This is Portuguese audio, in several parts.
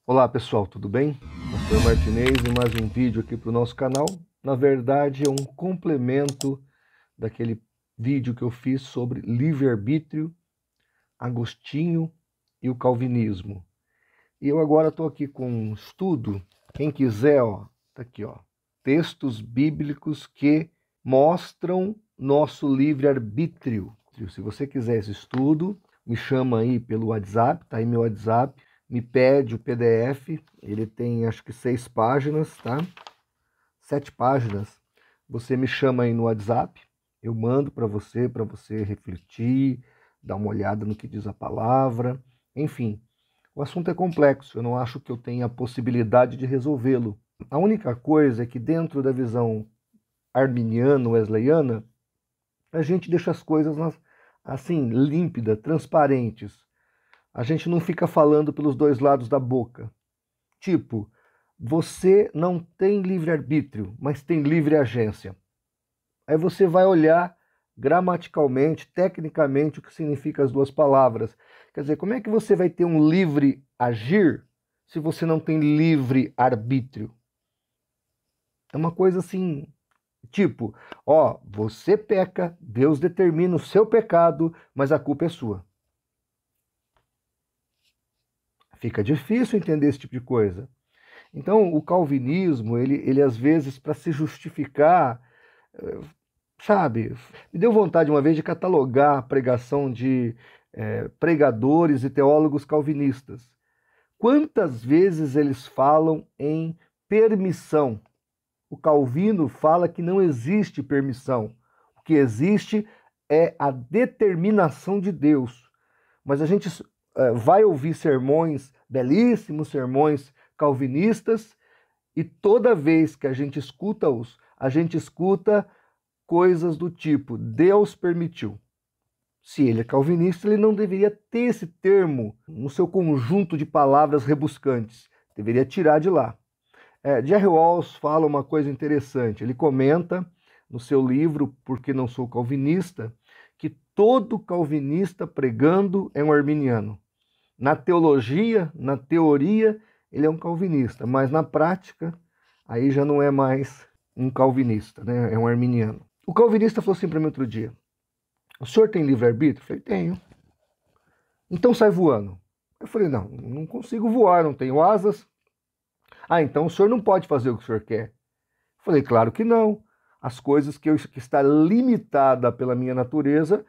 Olá pessoal, tudo bem? Pastor Martinez e mais um vídeo aqui para o nosso canal. Na verdade é um complemento daquele vídeo que eu fiz sobre livre-arbítrio, Agostinho e o calvinismo. E eu agora estou aqui com um estudo, quem quiser, ó, tá aqui, ó, textos bíblicos que mostram nosso livre-arbítrio. Se você quiser esse estudo, me chama aí pelo WhatsApp, tá aí meu WhatsApp, me pede o PDF, ele tem acho que 6 páginas, tá? 7 páginas. Você me chama aí no WhatsApp, eu mando para você refletir, dar uma olhada no que diz a palavra, enfim. O assunto é complexo, eu não acho que eu tenha a possibilidade de resolvê-lo. A única coisa é que dentro da visão arminiano-wesleyana, a gente deixa as coisas assim, límpidas, transparentes. A gente não fica falando pelos dois lados da boca. Tipo, você não tem livre-arbítrio, mas tem livre agência. Aí você vai olhar gramaticalmente, tecnicamente, o que significa as duas palavras. Quer dizer, como é que você vai ter um livre agir se você não tem livre arbítrio? É uma coisa assim, tipo, ó, você peca, Deus determina o seu pecado, mas a culpa é sua. Fica difícil entender esse tipo de coisa. Então, o calvinismo, ele às vezes, para se justificar, sabe, me deu vontade uma vez de catalogar a pregação de pregadores e teólogos calvinistas. Quantas vezes eles falam em permissão? O Calvino fala que não existe permissão. O que existe é a determinação de Deus. Mas a gente vai ouvir sermões, belíssimos sermões calvinistas, e toda vez que a gente escuta-os, a gente escuta coisas do tipo: Deus permitiu. Se ele é calvinista, ele não deveria ter esse termo no seu conjunto de palavras rebuscantes. Deveria tirar de lá. Jerry Walls fala uma coisa interessante. Ele comenta no seu livro Porque Não Sou Calvinista que todo calvinista pregando é um arminiano. Na teologia, na teoria, ele é um calvinista, mas na prática, aí já não é mais um calvinista, né? É um arminiano. O calvinista falou assim para mim outro dia: o senhor tem livre-arbítrio? Eu falei: tenho. Então sai voando. Eu falei: não, não consigo voar, não tenho asas. Ah, então o senhor não pode fazer o que o senhor quer. Eu falei: claro que não. As coisas que está limitada pela minha natureza,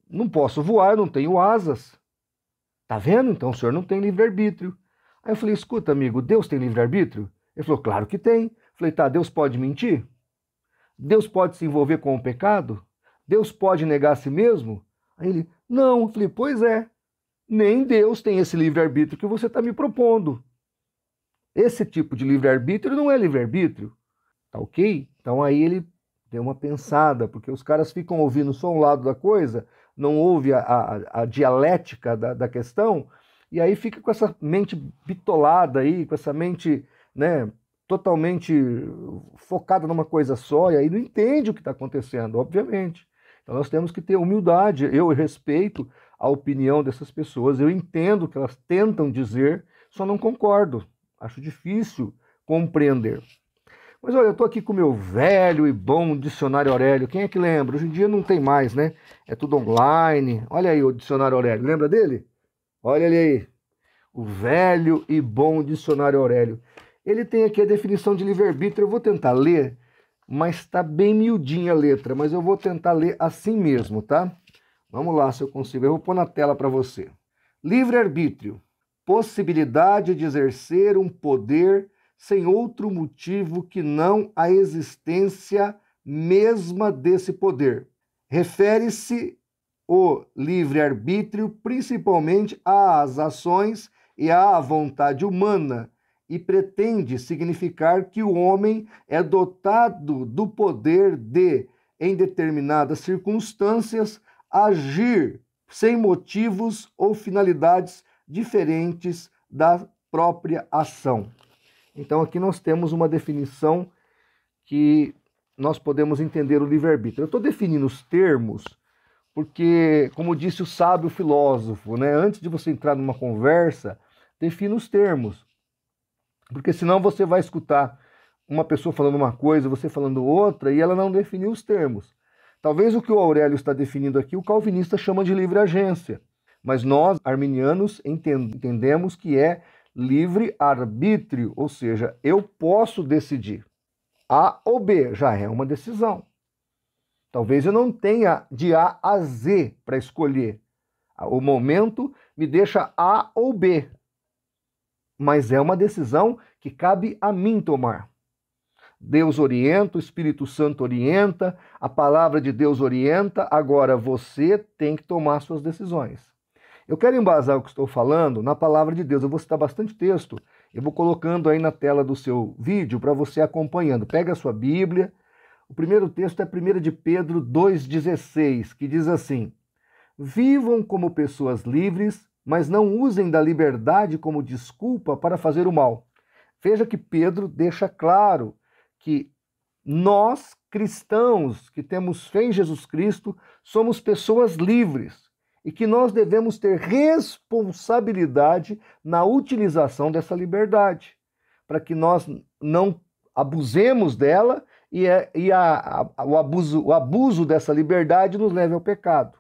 não posso voar, eu não tenho asas. Tá vendo? Então o senhor não tem livre-arbítrio. Aí eu falei: escuta, amigo, Deus tem livre-arbítrio? Ele falou: claro que tem. Eu falei: tá, Deus pode mentir? Deus pode se envolver com o pecado? Deus pode negar a si mesmo? Aí ele: não. Eu falei: pois é, nem Deus tem esse livre-arbítrio que você está me propondo. Esse tipo de livre-arbítrio não é livre-arbítrio, tá ok? Então aí ele deu uma pensada, porque os caras ficam ouvindo só um lado da coisa, não ouve a dialética da questão, e aí fica com essa mente bitolada aí, com essa mente, né, totalmente focada numa coisa só, e aí não entende o que está acontecendo, obviamente. Então nós temos que ter humildade. Eu respeito a opinião dessas pessoas, eu entendo o que elas tentam dizer, só não concordo. Acho difícil compreender. Mas olha, eu estou aqui com o meu velho e bom dicionário Aurélio. Quem é que lembra? Hoje em dia não tem mais, né? É tudo online. Olha aí o dicionário Aurélio. Lembra dele? Olha ele aí. O velho e bom dicionário Aurélio. Ele tem aqui a definição de livre-arbítrio. Eu vou tentar ler, mas está bem miudinha a letra. Mas eu vou tentar ler assim mesmo, tá? Vamos lá, se eu consigo. Eu vou pôr na tela para você. Livre-arbítrio. Possibilidade de exercer um poder sem outro motivo que não a existência mesma desse poder. Refere-se o livre-arbítrio principalmente às ações e à vontade humana e pretende significar que o homem é dotado do poder de, em determinadas circunstâncias, agir sem motivos ou finalidades diferentes da própria ação. Então aqui nós temos uma definição que nós podemos entender o livre-arbítrio. Eu estou definindo os termos porque, como disse o sábio filósofo, né, antes de você entrar numa conversa, defina os termos. Porque senão você vai escutar uma pessoa falando uma coisa, você falando outra, e ela não definiu os termos. Talvez o que o Aurélio está definindo aqui, o calvinista chama de livre agência. Mas nós, arminianos, entendemos que é livre arbítrio, ou seja, eu posso decidir. A ou B já é uma decisão. Talvez eu não tenha de A a Z para escolher. O momento me deixa A ou B. Mas é uma decisão que cabe a mim tomar. Deus orienta, o Espírito Santo orienta, a palavra de Deus orienta, agora você tem que tomar suas decisões. Eu quero embasar o que estou falando na palavra de Deus. Eu vou citar bastante texto, eu vou colocando aí na tela do seu vídeo para você acompanhando. Pega a sua Bíblia. O primeiro texto é 1 de Pedro 2,16, que diz assim: vivam como pessoas livres, mas não usem da liberdade como desculpa para fazer o mal. Veja que Pedro deixa claro que nós, cristãos, que temos fé em Jesus Cristo, somos pessoas livres e que nós devemos ter responsabilidade na utilização dessa liberdade, para que nós não abusemos dela e o abuso dessa liberdade nos leve ao pecado.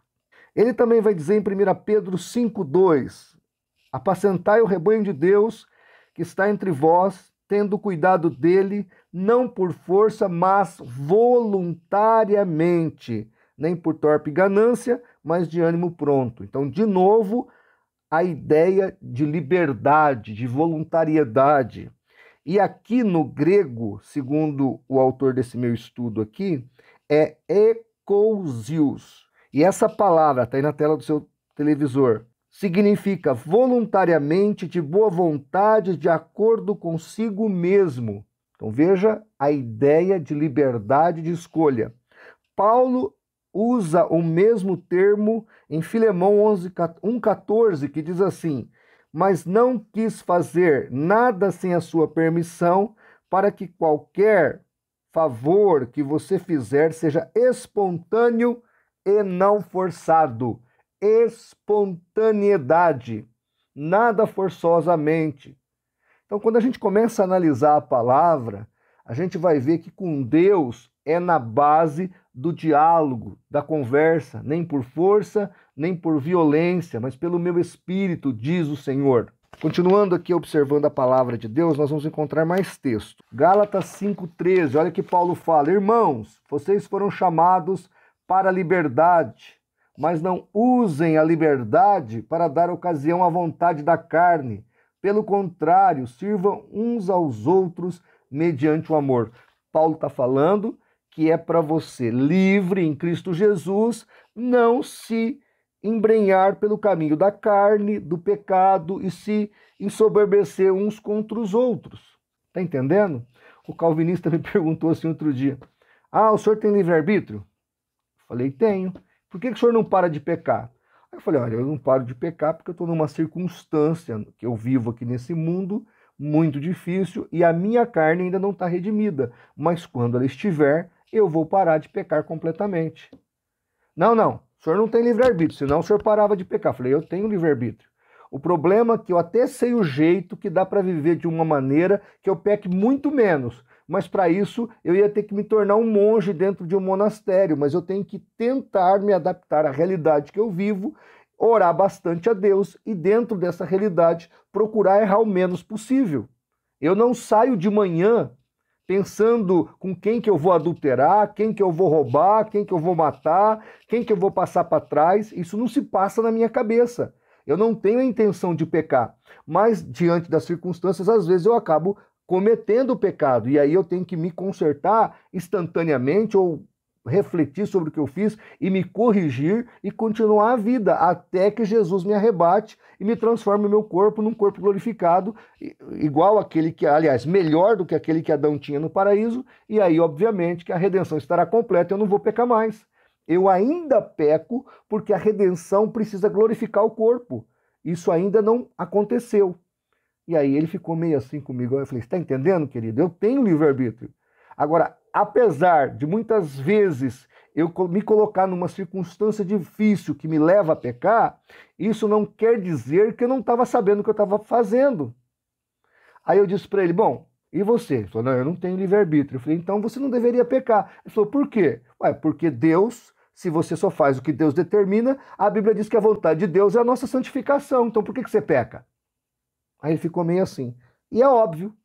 Ele também vai dizer em 1 Pedro 5,2: apacentai o rebanho de Deus que está entre vós, tendo cuidado dele, não por força, mas voluntariamente, nem por torpe ganância, mas de ânimo pronto. Então, de novo, a ideia de liberdade, de voluntariedade. E aqui no grego, segundo o autor desse meu estudo aqui, é ekousios. E essa palavra está aí na tela do seu televisor. Significa voluntariamente, de boa vontade, de acordo consigo mesmo. Então veja a ideia de liberdade de escolha. Paulo usa o mesmo termo em Filemão 1,14, que diz assim: mas não quis fazer nada sem a sua permissão, para que qualquer favor que você fizer seja espontâneo e não forçado. Espontaneidade, nada forçosamente. Então, quando a gente começa a analisar a palavra, a gente vai ver que com Deus é na base do diálogo, da conversa, nem por força, nem por violência, mas pelo meu espírito, diz o Senhor. Continuando aqui observando a palavra de Deus, nós vamos encontrar mais texto. Gálatas 5,13, olha que Paulo fala: irmãos, vocês foram chamados para a liberdade, mas não usem a liberdade para dar ocasião à vontade da carne. Pelo contrário, sirvam uns aos outros mediante o amor. Paulo está falando que é para você, livre em Cristo Jesus, não se embrenhar pelo caminho da carne, do pecado e se ensoberbecer uns contra os outros. Está entendendo? O calvinista me perguntou assim outro dia: o senhor tem livre-arbítrio? Falei, tenho. Por que o senhor não para de pecar? Aí eu falei, olha, eu não paro de pecar porque eu estou numa circunstância que eu vivo aqui nesse mundo muito difícil e a minha carne ainda não está redimida. Mas quando ela estiver, eu vou parar de pecar completamente. Não, o senhor não tem livre-arbítrio, senão o senhor parava de pecar. Eu falei, eu tenho livre-arbítrio. O problema é que eu até sei o jeito que dá para viver de uma maneira que eu peque muito menos. Mas para isso eu ia ter que me tornar um monge dentro de um monastério, mas eu tenho que tentar me adaptar à realidade que eu vivo, orar bastante a Deus e dentro dessa realidade procurar errar o menos possível. Eu não saio de manhã pensando com quem que eu vou adulterar, quem que eu vou roubar, quem que eu vou matar, quem que eu vou passar para trás. Isso não se passa na minha cabeça. Eu não tenho a intenção de pecar, mas diante das circunstâncias, às vezes eu acabo cometendo o pecado, e aí eu tenho que me consertar instantaneamente ou refletir sobre o que eu fiz e me corrigir e continuar a vida até que Jesus me arrebate e me transforme o meu corpo num corpo glorificado, igual aquele que, aliás, melhor do que aquele que Adão tinha no paraíso, e aí, obviamente, que a redenção estará completa, eu não vou pecar mais. Eu ainda peco porque a redenção precisa glorificar o corpo. Isso ainda não aconteceu. E aí ele ficou meio assim comigo. Eu falei, está entendendo, querido? Eu tenho livre-arbítrio. Agora, apesar de muitas vezes eu me colocar numa circunstância difícil que me leva a pecar, isso não quer dizer que eu não estava sabendo o que eu estava fazendo. Aí eu disse para ele, bom, e você? Ele falou, não, eu não tenho livre-arbítrio. Eu falei, então você não deveria pecar. Ele falou, por quê? Ué, porque Deus, se você só faz o que Deus determina, a Bíblia diz que a vontade de Deus é a nossa santificação. Então por que você peca? Aí ele ficou meio assim. E é óbvio.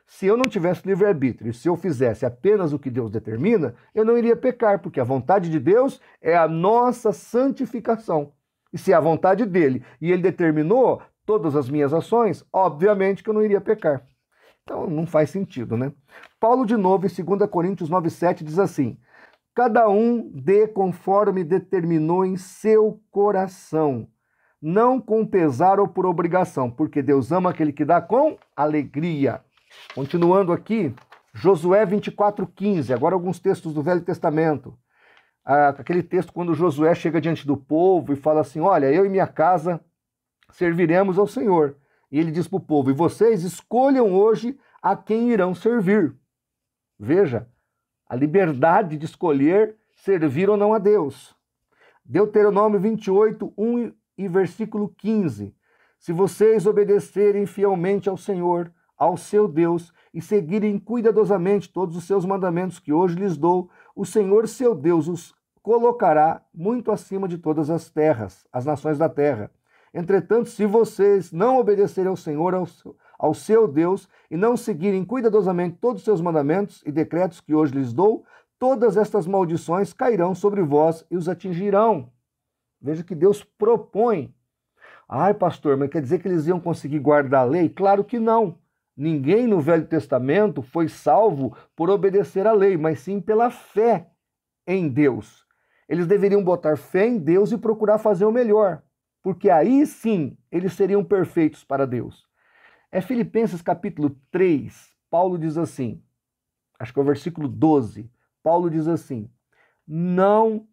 Se eu não tivesse livre-arbítrio, se eu fizesse apenas o que Deus determina, eu não iria pecar, porque a vontade de Deus é a nossa santificação. E se é a vontade dele e ele determinou todas as minhas ações, obviamente que eu não iria pecar. Então não faz sentido, né? Paulo, de novo, em 2 Coríntios 9,7, diz assim: cada um dê conforme determinou em seu coração, não com pesar ou por obrigação, porque Deus ama aquele que dá com alegria. Continuando aqui, Josué 24,15, agora alguns textos do Velho Testamento. Aquele texto quando Josué chega diante do povo e fala assim, olha, eu e minha casa serviremos ao Senhor. E ele diz para o povo, e vocês escolham hoje a quem irão servir. Veja, a liberdade de escolher servir ou não a Deus. Deuteronômio 28, 1 e versículo 15. Se vocês obedecerem fielmente ao Senhor, ao seu Deus, e seguirem cuidadosamente todos os seus mandamentos que hoje lhes dou, o Senhor seu Deus os colocará muito acima de todas as terras, as nações da terra. Entretanto, se vocês não obedecerem ao Senhor, ao seu Deus, e não seguirem cuidadosamente todos os seus mandamentos e decretos que hoje lhes dou, todas estas maldições cairão sobre vós e os atingirão. Veja que Deus propõe. Ai, pastor, mas quer dizer que eles iam conseguir guardar a lei? Claro que não. Ninguém no Velho Testamento foi salvo por obedecer à lei, mas sim pela fé em Deus. Eles deveriam botar fé em Deus e procurar fazer o melhor, porque aí sim eles seriam perfeitos para Deus. É Filipenses capítulo 3, Paulo diz assim, acho que é o versículo 12, Paulo diz assim, não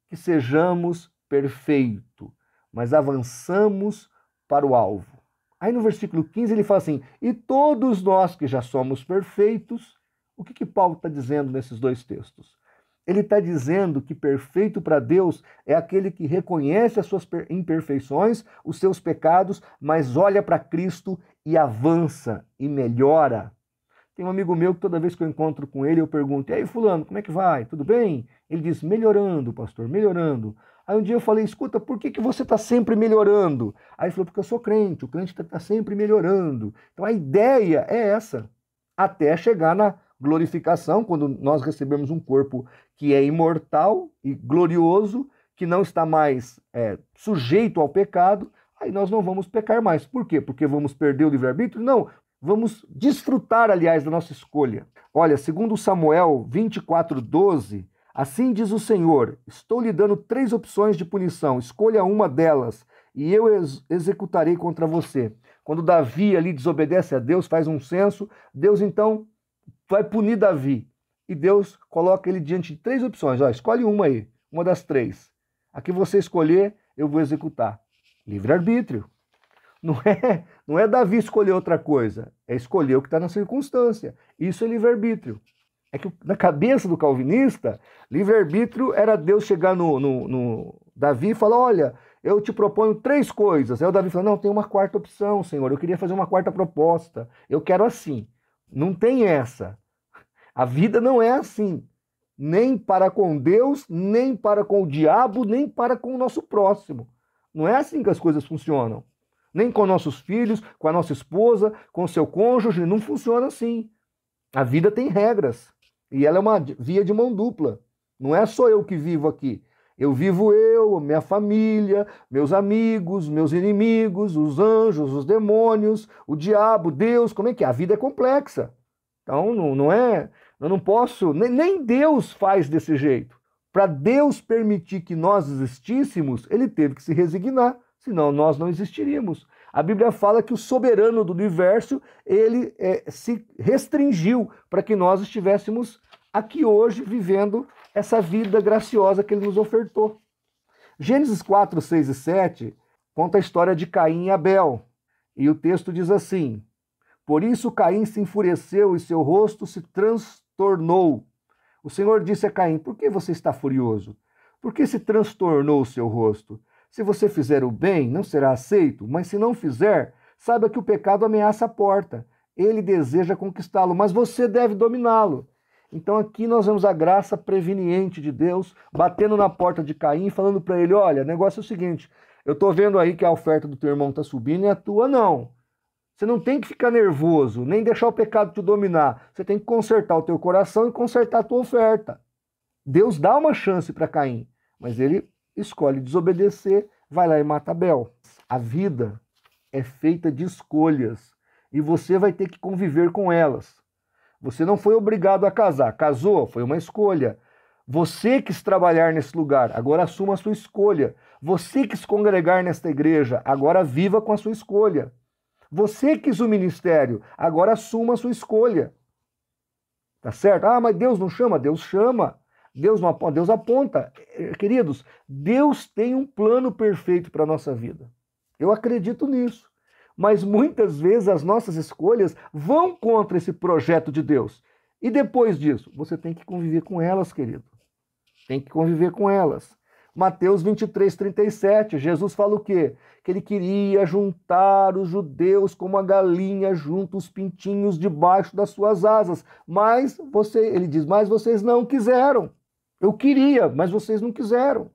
que sejamos perfeitos, mas avançamos para o alvo. Aí no versículo 15 ele fala assim, e todos nós que já somos perfeitos, o que Paulo está dizendo nesses dois textos? Ele está dizendo que perfeito para Deus é aquele que reconhece as suas imperfeições, os seus pecados, mas olha para Cristo e avança e melhora. Tem um amigo meu que toda vez que eu encontro com ele, eu pergunto, e aí fulano, como é que vai? Tudo bem? Ele diz, melhorando, pastor, melhorando. Aí um dia eu falei, escuta, por que você está sempre melhorando? Aí ele falou, porque eu sou crente, o crente está sempre melhorando. Então a ideia é essa, até chegar na glorificação, quando nós recebemos um corpo que é imortal e glorioso, que não está mais sujeito ao pecado, aí nós não vamos pecar mais. Por quê? Porque vamos perder o livre-arbítrio? Não, vamos desfrutar, aliás, da nossa escolha. Olha, segundo Samuel 24:12, assim diz o Senhor, estou lhe dando 3 opções de punição, escolha uma delas e eu executarei contra você. Quando Davi ali desobedece a Deus, faz um censo, Deus então vai punir Davi. E Deus coloca ele diante de 3 opções. Ó, escolhe uma aí, uma das 3. A que você escolher, eu vou executar. Livre-arbítrio. Não é Davi escolher outra coisa, é escolher o que está na circunstância. Isso é livre-arbítrio. É que na cabeça do calvinista, livre-arbítrio era Deus chegar no Davi e falar, olha, eu te proponho 3 coisas. Aí o Davi fala, não, tem uma 4ª opção, Senhor, eu queria fazer uma 4ª proposta, eu quero assim. Não tem essa. A vida não é assim. Nem para com Deus, nem para com o diabo, nem para com o nosso próximo. Não é assim que as coisas funcionam. Nem com nossos filhos, com a nossa esposa, com o seu cônjuge, não funciona assim. A vida tem regras. E ela é uma via de mão dupla. Não é só eu que vivo aqui. Eu vivo eu, minha família, meus amigos, meus inimigos, os anjos, os demônios, o diabo, Deus. Como é que é? A vida é complexa. Então não é... Eu não posso... Nem Deus faz desse jeito. Para Deus permitir que nós existíssemos, ele teve que se resignar. Senão nós não existiríamos. A Bíblia fala que o soberano do universo, ele se restringiu para que nós estivéssemos aqui hoje vivendo essa vida graciosa que ele nos ofertou. Gênesis 4, 6 e 7 conta a história de Caim e Abel. E o texto diz assim, por isso Caim se enfureceu e seu rosto se transtornou. O Senhor disse a Caim: por que você está furioso? Por que se transtornou o seu rosto? Se você fizer o bem, não será aceito, mas se não fizer, saiba que o pecado ameaça a porta. Ele deseja conquistá-lo, mas você deve dominá-lo. Então aqui nós vemos a graça preveniente de Deus batendo na porta de Caim, falando para ele: olha, o negócio é o seguinte, eu estou vendo aí que a oferta do teu irmão está subindo e a tua não. Você não tem que ficar nervoso, nem deixar o pecado te dominar. Você tem que consertar o teu coração e consertar a tua oferta. Deus dá uma chance para Caim, mas ele escolhe desobedecer, vai lá e mata Abel. A vida é feita de escolhas e você vai ter que conviver com elas. Você não foi obrigado a casar. Casou, foi uma escolha. Você quis trabalhar nesse lugar, agora assuma a sua escolha. Você quis congregar nesta igreja, agora viva com a sua escolha. Você quis o ministério, agora assuma a sua escolha. Tá certo? Ah, mas Deus não chama? Deus chama. Deus não aponta, Deus aponta. Queridos, Deus tem um plano perfeito para a nossa vida. Eu acredito nisso. Mas muitas vezes as nossas escolhas vão contra esse projeto de Deus. E depois disso, você tem que conviver com elas, querido. Tem que conviver com elas. Mateus 23:37, Jesus fala o quê? Que ele queria juntar os judeus como a galinha junta os pintinhos debaixo das suas asas. Mas ele diz, mas vocês não quiseram. Eu queria, mas vocês não quiseram.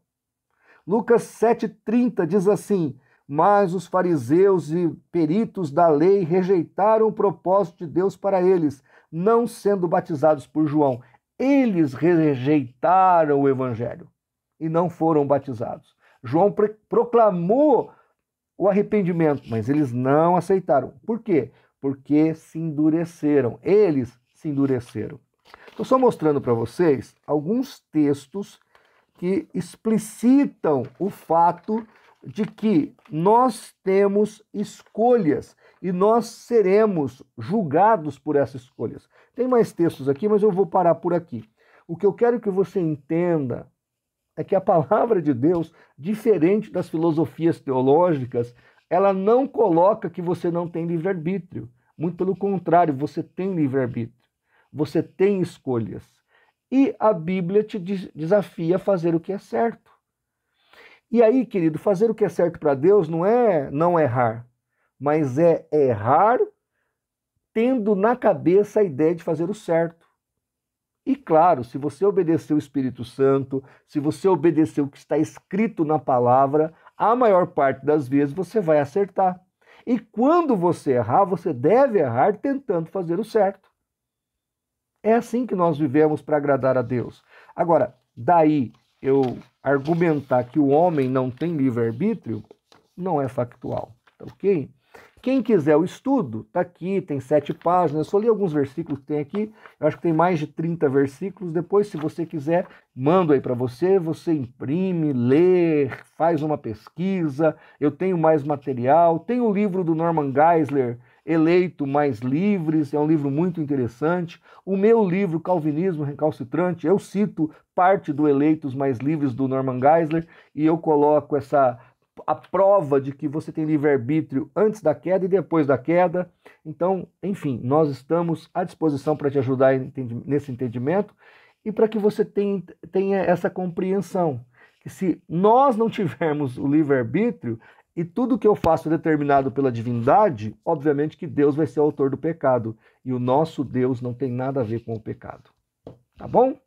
Lucas 7:30 diz assim: mas os fariseus e peritos da lei rejeitaram o propósito de Deus para eles, não sendo batizados por João. Eles rejeitaram o evangelho e não foram batizados. João proclamou o arrependimento, mas eles não aceitaram. Por quê? Porque se endureceram. Eles se endureceram. Estou só mostrando para vocês alguns textos que explicitam o fato de que nós temos escolhas e nós seremos julgados por essas escolhas. Tem mais textos aqui, mas eu vou parar por aqui. O que eu quero que você entenda é que a palavra de Deus, diferente das filosofias teológicas, ela não coloca que você não tem livre-arbítrio. Muito pelo contrário, você tem livre-arbítrio. Você tem escolhas. E a Bíblia te desafia a fazer o que é certo. E aí, querido, fazer o que é certo para Deus não é não errar, mas é errar tendo na cabeça a ideia de fazer o certo. E claro, se você obedecer o Espírito Santo, se você obedecer o que está escrito na palavra, a maior parte das vezes você vai acertar. E quando você errar, você deve errar tentando fazer o certo. É assim que nós vivemos para agradar a Deus. Agora, daí eu argumentar que o homem não tem livre-arbítrio, não é factual, tá ok? Quem quiser o estudo, tá aqui, tem 7 páginas, eu só li alguns versículos que tem aqui, eu acho que tem mais de 30 versículos, depois se você quiser, mando aí para você, você imprime, lê, faz uma pesquisa, eu tenho mais material, tem o livro do Norman Geisler, Eleito Mais Livres, é um livro muito interessante. O meu livro, Calvinismo Recalcitrante, eu cito parte do Eleitos Mais Livres do Norman Geisler e eu coloco a prova de que você tem livre-arbítrio antes da queda e depois da queda. Então, enfim, nós estamos à disposição para te ajudar nesse entendimento e para que você tenha essa compreensão, que se nós não tivermos o livre-arbítrio, e tudo que eu faço é determinado pela divindade, obviamente que Deus vai ser o autor do pecado. E o nosso Deus não tem nada a ver com o pecado. Tá bom?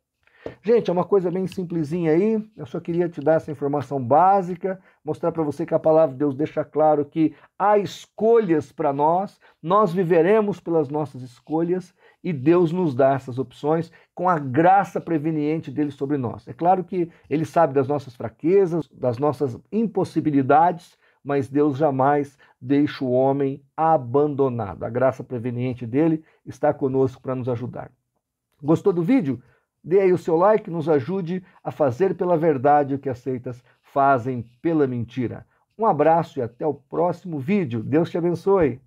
Gente, é uma coisa bem simplesinha aí. Eu só queria te dar essa informação básica, mostrar para você que a palavra de Deus deixa claro que há escolhas para nós, nós viveremos pelas nossas escolhas e Deus nos dá essas opções com a graça preveniente dele sobre nós. É claro que ele sabe das nossas fraquezas, das nossas impossibilidades, mas Deus jamais deixa o homem abandonado. A graça preveniente dele está conosco para nos ajudar. Gostou do vídeo? Dê aí o seu like, nos ajude a fazer pela verdade o que as seitas fazem pela mentira. Um abraço e até o próximo vídeo. Deus te abençoe.